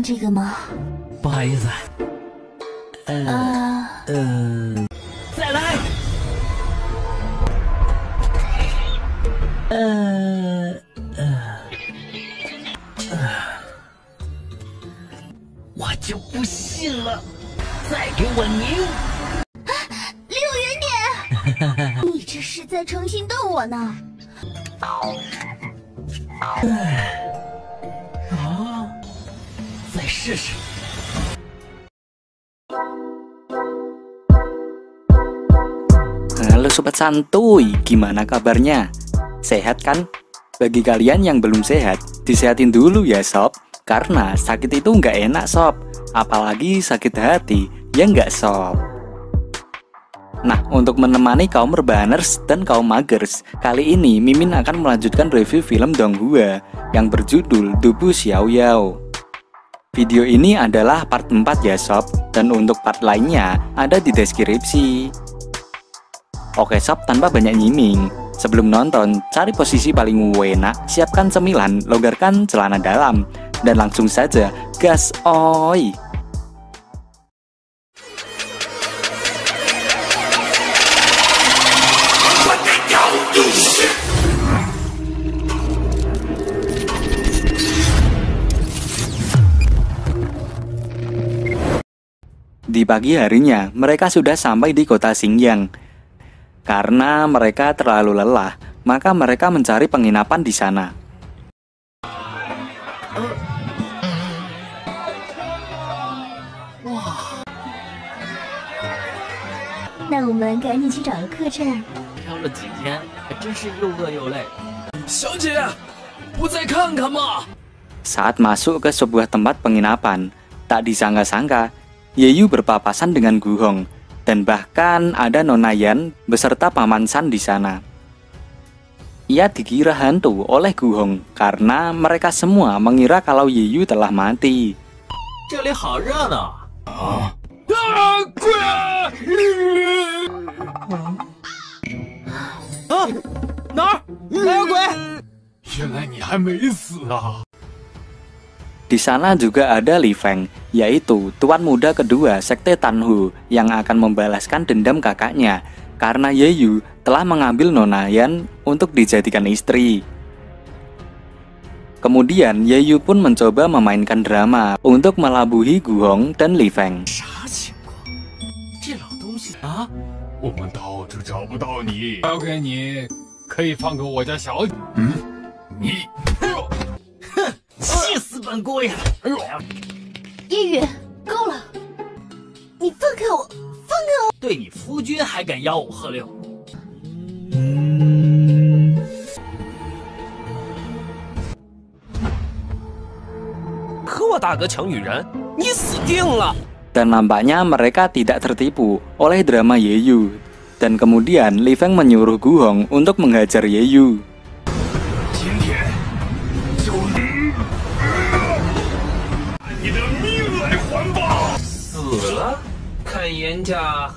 这个吗？不好意思。再来。我就不信了，再给我拧！离我远点！你这是在诚心逗我呢？再试试。Halo Sobat Santuy, gimana kabarnya? Sehat kan? Bagi kalian yang belum sehat, disehatin dulu ya sob. Karena sakit itu nggak enak sob. Apalagi sakit hati, ya nggak sob. Nah, untuk menemani kaum rebahaners dan kaum magers, kali ini Mimin akan melanjutkan review film Donghua yang berjudul Dubu Xiao Yao. Video ini adalah part 4 ya sob, dan untuk part lainnya ada di deskripsi. Oke sob, tanpa banyak nyiming, sebelum nonton, cari posisi paling enak, siapkan cemilan, longgarkan celana dalam, dan langsung saja gas oi! Di pagi harinya, mereka sudah sampai di kota Xingyang. Karena mereka terlalu lelah, maka mereka mencari penginapan di sana. 那我们赶紧去找个客栈。挑了几天，还真是又饿又累。小姐，不再看看吗？ Saat masuk ke sebuah tempat penginapan, tak disangka-sangka, Yeyu berpapasan dengan Gu Hong, dan bahkan ada Nona Yan beserta Paman San di sana. Ia dikira hantu oleh Gu Hong karena mereka semua mengira kalau Yeyu telah mati. 这里好热闹啊！哪儿？哪有鬼？原来你还没死啊！ Di sana juga ada Li Feng, yaitu tuan muda kedua sekte Tanhu yang akan membalaskan dendam kakaknya karena Yeyu telah mengambil Nona Yan untuk dijadikan istri. Kemudian Yeyu pun mencoba memainkan drama untuk melabuhi Gu Hong dan Li Feng. 啥情况？这老东西啊！ 我们到处找不到你，交给你，可以放过我家小姐。你，哼，气死本姑爷！哎呦，夜雨，够了！你放开我，放开我！对你夫君还敢吆五喝六？ 和我大哥抢女人，你死定了！ Dan nampaknya mereka tidak tertipu oleh drama Yeyu. Dan kemudian Li Feng menyuruh Gu Hong untuk menghajar Yeyu. 今天就按你的命来还吧！死了，看颜家。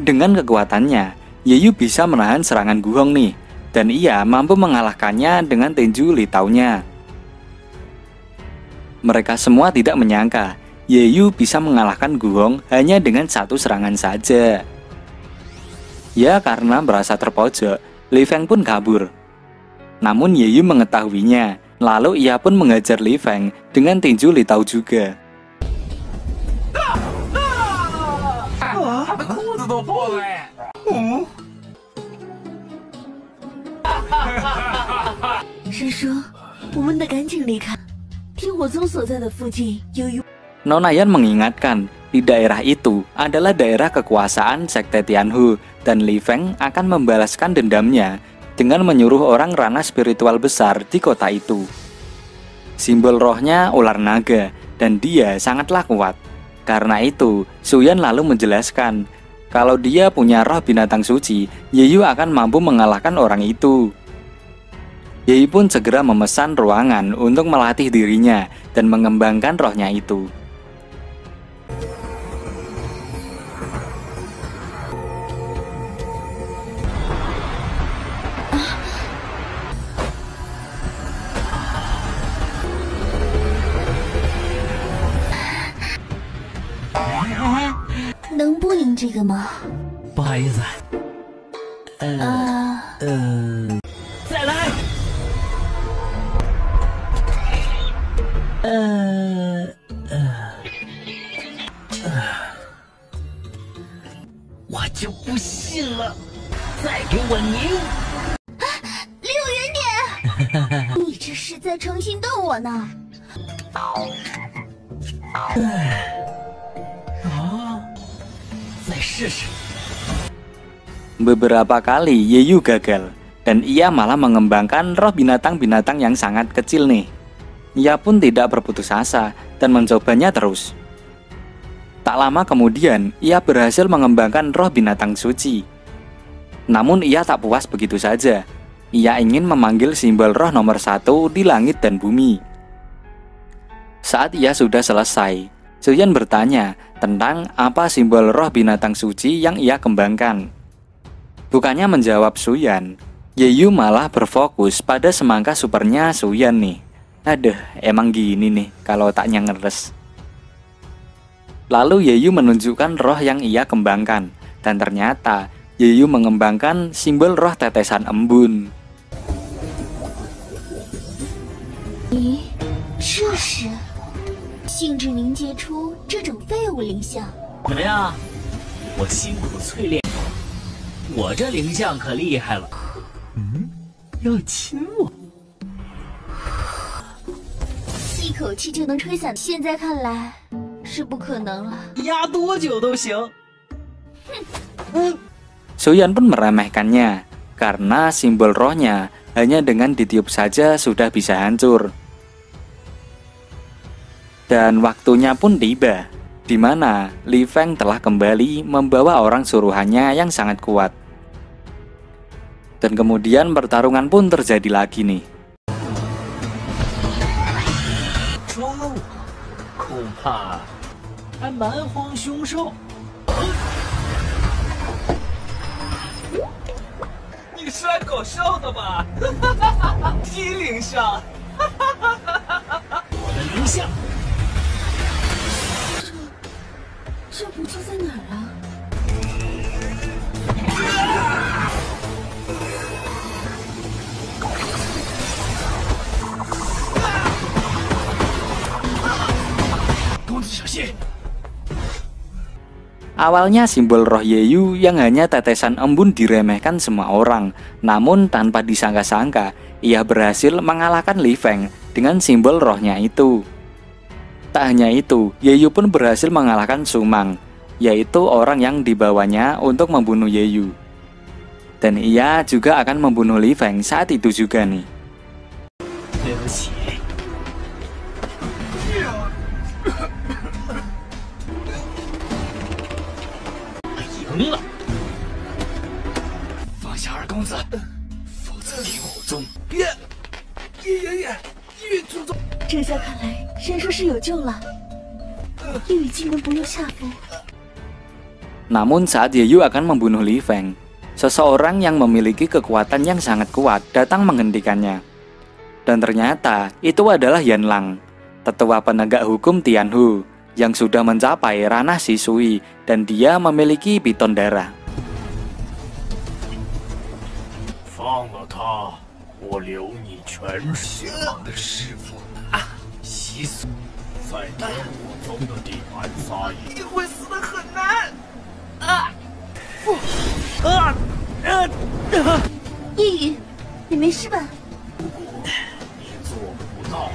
Dengan kekuatannya, Yeyu bisa menahan serangan Gu Hong nih, dan ia mampu mengalahkannya dengan tinju litaunya. Mereka semua tidak menyangka Yeyu bisa mengalahkan Gu Hong hanya dengan satu serangan saja. Ya, karena merasa terpojok, Li Feng pun kabur. Namun Yeyu mengetahuinya, lalu ia pun mengajar Li Feng dengan tinju litau juga. 裤子都破了哎！师叔，我们得赶紧离开。天火宗所在的附近有一。 Nona Yan mengingatkan, di daerah itu adalah daerah kekuasaan sekte Tianhu, dan Li Feng akan membalaskan dendamnya dengan menyuruh orang ranah spiritual besar di kota itu. Simbol rohnya ular naga, dan dia sangatlah kuat. Karena itu, Suyan lalu menjelaskan, kalau dia punya roh binatang suci, Yeyu akan mampu mengalahkan orang itu. Yeyu pun segera memesan ruangan untuk melatih dirinya dan mengembangkan rohnya itu.能不赢这个吗？不好意思，再来，我就不信了，再给我拧！离我远点！你这是在诚心逗我呢。 再试试。 Beberapa kali Yeyu gagal, dan ia malah mengembangkan roh binatang-binatang yang sangat kecil nih. Ia pun tidak berputus asa dan mencobanya terus. Tak lama kemudian, ia berhasil mengembangkan roh binatang suci. Namun ia tak puas begitu saja. Ia ingin memanggil simbol roh nomor 1 di langit dan bumi. Saat ia sudah selesai, Suyan bertanya tentang apa simbol roh binatang suci yang ia kembangkan. Bukannya menjawab Suyan, Yeyu malah berfokus pada semangka supernya Suyan nih. Aduh, emang gini nih kalau tak ngeres. Lalu Yeyu menunjukkan roh yang ia kembangkan, dan ternyata Yeyu mengembangkan simbol roh tetesan embun. 咦，这是性质凝结出这种废物灵像。怎么样？我辛苦淬炼，我这灵像可厉害了。要亲我？一口气就能吹散，现在看来是不可能了。压多久都行。 Suyan pun meremehkannya, karena simbol rohnya hanya dengan ditiup saja sudah bisa hancur. Dan waktunya pun tiba, di mana Li Feng telah kembali membawa orang suruhannya yang sangat kuat. Dan kemudian pertarungan pun terjadi lagi nih. 抓我，恐怕还蛮荒凶兽。你是来搞笑的吧？低灵像，我的灵像。 这不就在哪儿啊？公子小心！ Awalnya simbol roh Yeyu yang hanya tetesan embun diremehkan semua orang. Namun tanpa disangka-sangka, ia berhasil mengalahkan Li Feng dengan simbol rohnya itu. Tak hanya itu, Yeyu pun berhasil mengalahkan Sumang, yaitu orang yang dibawanya untuk membunuh Yeyu. Dan ia juga akan membunuh Li Feng saat itu juga nih. 对不起。赢了。放下二公子，否则令武宗。玉祖宗。 这下看来山叔是有救了，一语惊人不落下风。 Namun saat Yeyu akan membunuh Li Feng, seseorang yang memiliki kekuatan yang sangat kuat datang menghentikannya. Dan ternyata itu adalah Yan Lang, tetua penegak hukum Tianhu, yang sudah mencapai ranah Shisui dan dia memiliki piton darah. 放了他，我留你全世的师傅。 习俗在天武宗的地盘撒野，你会死得很难。夜雨，你没事吧？你做不到。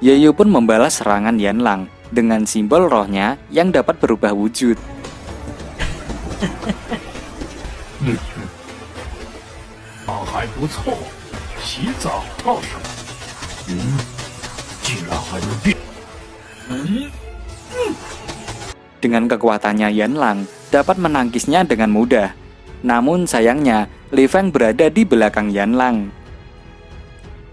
Yeyu pun membalas serangan Yan Lang dengan simbol rohnya yang dapat berubah wujud. 还不错，洗澡套上。竟然还能变。 Dengan kekuatannya Yan Lang dapat menangkisnya dengan mudah. Namun sayangnya, Li Feng berada di belakang Yan Lang.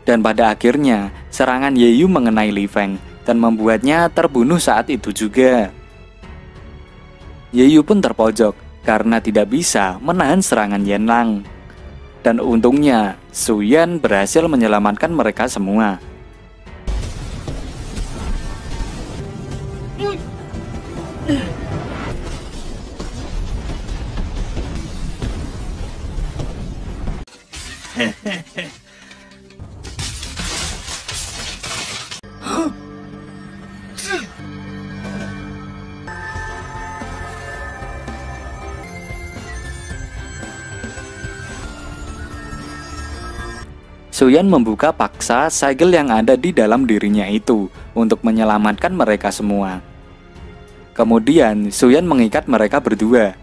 Dan pada akhirnya, serangan Ye Yu mengenai Li Feng dan membuatnya terbunuh saat itu juga. Ye Yu pun terpojok karena tidak bisa menahan serangan Yan Lang. Dan untungnya, Su Yan berhasil menyelamatkan mereka semua. Su Yan membuka paksa segel yang ada di dalam dirinya itu untuk menyelamatkan mereka semua. Kemudian Su Yan mengikat mereka berdua.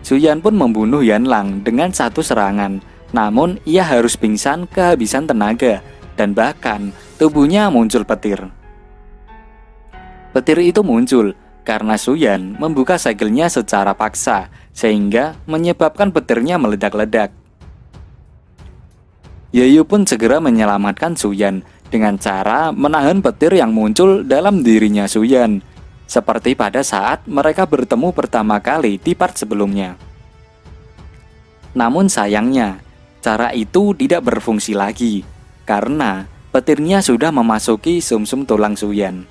Su Yan pun membunuh Yan Lang dengan satu serangan, namun ia harus pingsan kehabisan tenaga dan bahkan tubuhnya muncul petir. Petir itu muncul karena Su Yan membuka segelnya secara paksa sehingga menyebabkan petirnya meledak-ledak. Ye Yu pun segera menyelamatkan Su Yan dengan cara menahan petir yang muncul dalam dirinya Su Yan, seperti pada saat mereka bertemu pertama kali di part sebelumnya. Namun sayangnya, cara itu tidak berfungsi lagi, karena petirnya sudah memasuki sumsum tulang Su Yan.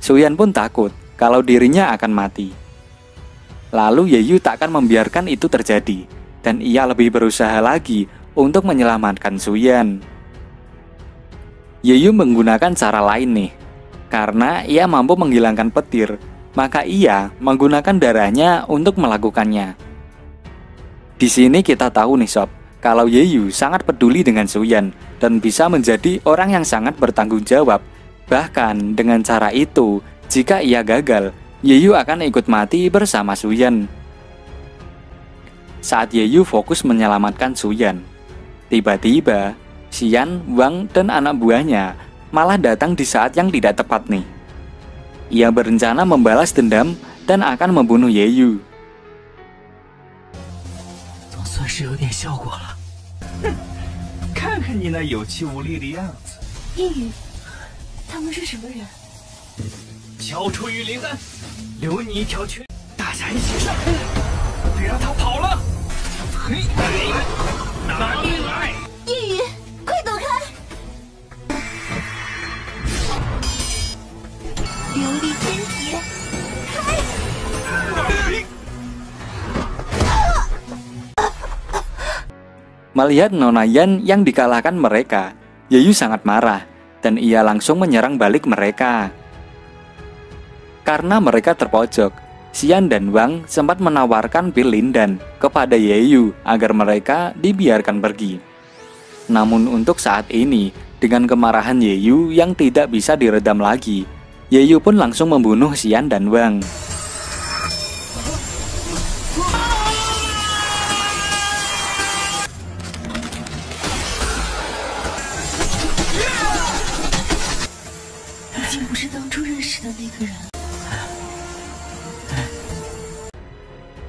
Su Yan pun takut kalau dirinya akan mati. Lalu Ye Yu tak akan membiarkan itu terjadi, dan ia lebih berusaha lagi untuk menyelamatkan Su Yan. Ye Yu menggunakan cara lain nih. Karena ia mampu menghilangkan petir, maka ia menggunakan darahnya untuk melakukannya. Di sini kita tahu nih sob, kalau Ye Yu sangat peduli dengan Su Yan dan bisa menjadi orang yang sangat bertanggung jawab. Bahkan dengan cara itu, jika ia gagal, Ye Yu akan ikut mati bersama Su Yan. Saat Ye Yu fokus menyelamatkan Su Yan, tiba-tiba Xian, Wang, dan anak buahnya malah datang di saat yang tidak tepat nih. Ia berencana membalas dendam dan akan membunuh Ye Yu. 总算是有点效果了。哼，看看你那有气无力的样子。夜雨，他们是什么人？交出雨灵丹，留你一条缺。大家一起上，别让他跑了。嘿，哪里来？ 夜雨，快躲开！琉璃天劫，开！ Melihat Nona Yan yang dikalahkan mereka, Ye Yu sangat marah dan ia langsung menyerang balik mereka. Karena mereka terpojok, Xian dan Wang sempat menawarkan pil lindan kepada Ye Yu agar mereka dibiarkan pergi. Namun untuk saat ini, dengan kemarahan Ye Yu yang tidak bisa diredam lagi, Ye Yu pun langsung membunuh Xian dan Wang.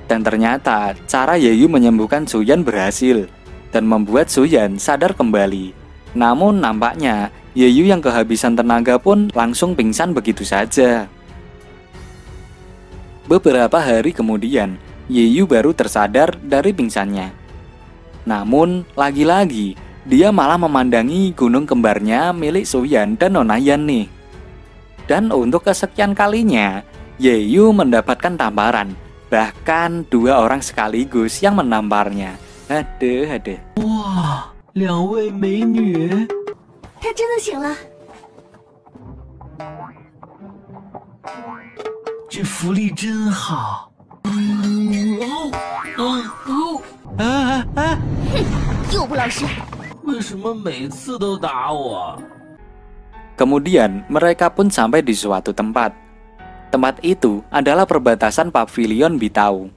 Dan ternyata cara Ye Yu menyembuhkan Su Yan berhasil dan membuat Su Yan sadar kembali. Namun nampaknya Ye Yu yang kehabisan tenaga pun langsung pingsan begitu saja. Beberapa hari kemudian, Ye Yu baru tersadar dari pingsannya. Namun lagi-lagi dia malah memandangi gunung kembarnya milik Su Yan dan Nona Yan nih. Dan untuk kesekian kalinya, Ye Yu mendapatkan tamparan. Bahkan 2 orang sekaligus yang menamparnya. Aduh. 哇，2位美女，他真的醒了。这福利真好。又不老实。为什么每次都打我？ Kemudian mereka pun sampai di suatu tempat. Tempat itu adalah perbatasan Pavilion Bitao.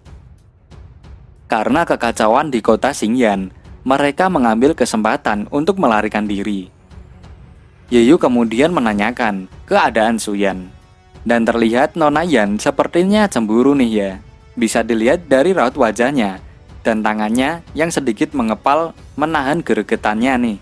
Karena kekacauan di kota Xingyan, mereka mengambil kesempatan untuk melarikan diri. Ye Yu kemudian menanyakan keadaan Su Yan. Dan terlihat Nona Yan sepertinya cemburu nih ya. Bisa dilihat dari raut wajahnya dan tangannya yang sedikit mengepal menahan geregetannya nih.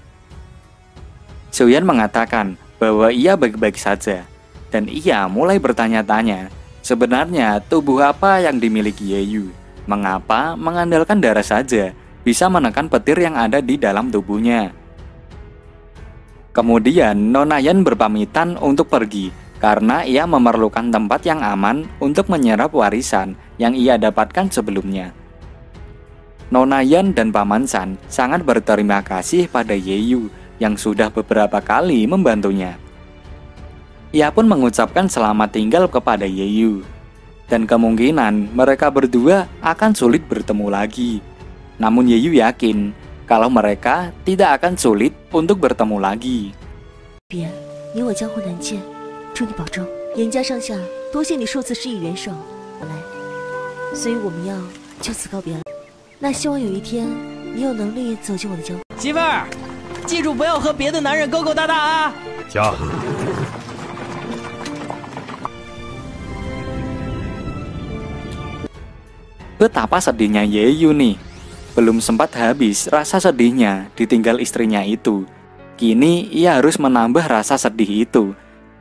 Suyan mengatakan bahwa ia baik-baik saja, dan ia mulai bertanya-tanya, sebenarnya tubuh apa yang dimiliki Yeyu? Mengapa mengandalkan darah saja bisa menekan petir yang ada di dalam tubuhnya? Kemudian Nona Yan berpamitan untuk pergi karena ia memerlukan tempat yang aman untuk menyerap warisan yang ia dapatkan sebelumnya. Nona Yan dan Paman San sangat berterima kasih pada Yeyu yang sudah beberapa kali membantunya. Ia pun mengucapkan selamat tinggal kepada Yeyu, dan kemungkinan mereka berdua akan sulit bertemu lagi. Namun Yeyu yakin kalau mereka tidak akan sulit untuk bertemu lagi. 别，你我江湖难见，祝你保重。严家上下多谢你数次施以援手，我来，所以我们要就此告别了。那希望有一天你有能力走进我的江湖。媳妇儿，记住不要和别的男人勾勾搭搭啊！ 家。 Betapa sedihnya Yeyu nih. Belum sempat habis rasa sedihnya ditinggal istrinya itu. Kini ia harus menambah rasa sedih itu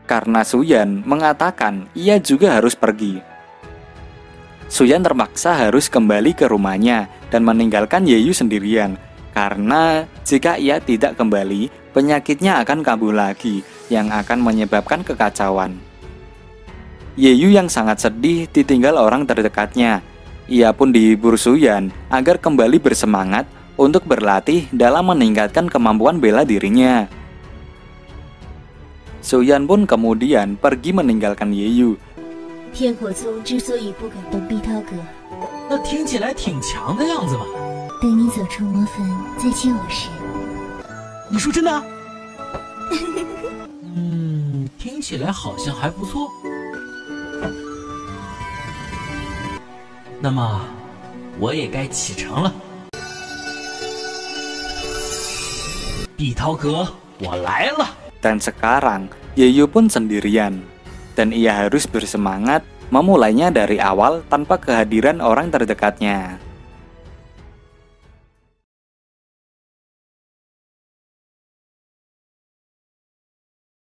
karena Suyan mengatakan ia juga harus pergi. Suyan terpaksa harus kembali ke rumahnya dan meninggalkan Yeyu sendirian karena jika ia tidak kembali, penyakitnya akan kambuh lagi yang akan menyebabkan kekacauan. Yeyu yang sangat sedih ditinggal orang terdekatnya. Ia pun dihibur Suyan agar kembali bersemangat untuk berlatih dalam meningkatkan kemampuan bela dirinya. Suyan pun kemudian pergi meninggalkan Yeyu. 天火宗之所以不敢动碧涛阁，那听起来挺强的样子嘛。等你走出魔坟再见我时，你说真的？听起来好像还不错。那么，我也该启程了。碧涛阁，我来了。 Dan sekarang Yeyu pun sendirian, dan ia harus bersemangat memulainya dari awal tanpa kehadiran orang terdekatnya.